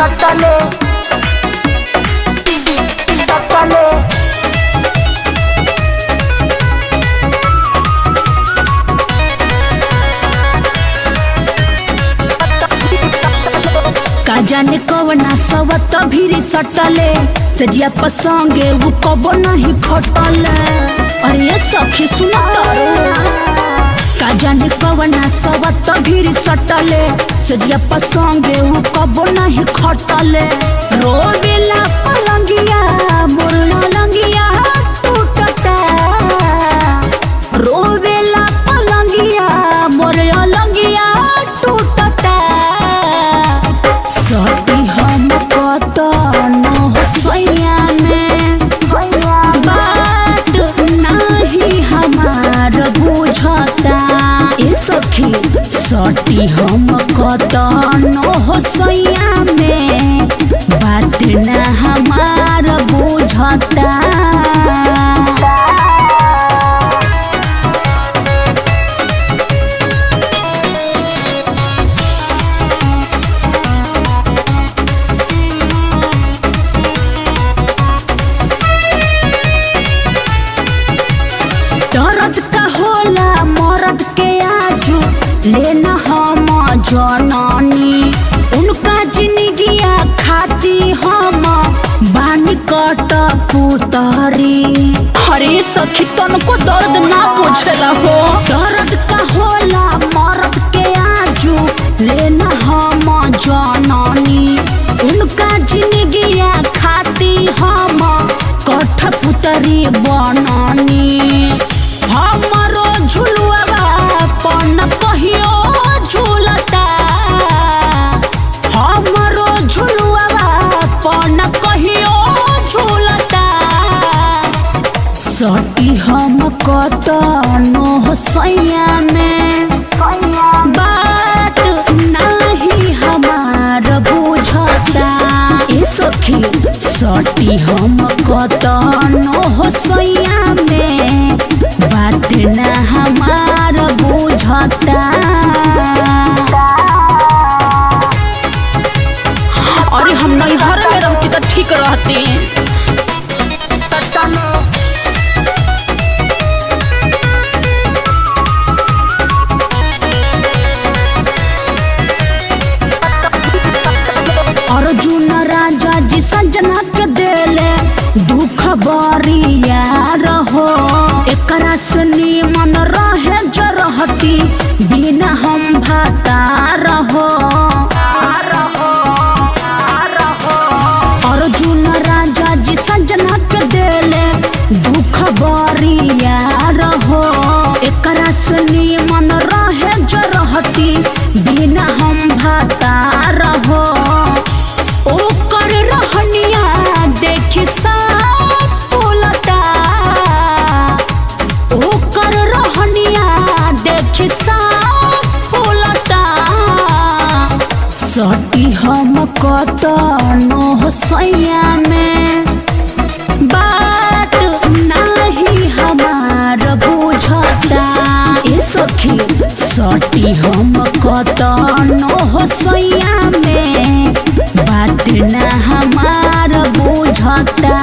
सटले सटले का जाने कवना सवत भीरी सटले सजिया पसंगे वो कबो नहीं फटले। अरे सखी सुना तारो का जाने कवना सवत भीरी सटले सजिया पसंगे वो कबो नहीं खटले। रोवेला पलंगिया मोर लंगिया टूटता रोवेला पलंगिया मोर लंगिया टूटता। सती हम कतन हसैया में बात नहीं हमार बुझता। ए सखी सती हम कतन हसैया में बात न हमार बुझता। दर्द का होला मरद के आजू लेना हम जननी उनका जिंदगिया खाती हम बानी कट पुतरी। अरे सखी तनको दर्द ना पूछला हो। दर्द का होला मरद के आजू लेना हम जननी उनका जिंदगिया खाती हम कठ पुतरी बननी। हमरो झुलुआ पन कहियो झूलता हमरो झुलुआ पन कहियो झूलता। सती हम कतन हसैया में बात नहीं हमार बुझता। ए सखी सती हम कतन हसैया में बात न हमार बुझता। अरे हम नैहर में रहती तो ठीक रहती। अर्जुन राजा जी संजना के देले दुख बरिया रहो। एकरा से निमन रहे जरहती बिना हम भाता रहो। अर्जुन राजा जी संजना के देले दुख बरिया रहो। एकरा से निमन रहे जरहती बिना हम भाता रहो। ओकर रहनिया देखी सांस फूलता ओकर रहनिया देखी सांस फूलता। सती हम कतन हसैया में बात नहीं हमार बुझता। ए सखी सती हम कतन हसैया में बात न हमार बुझता।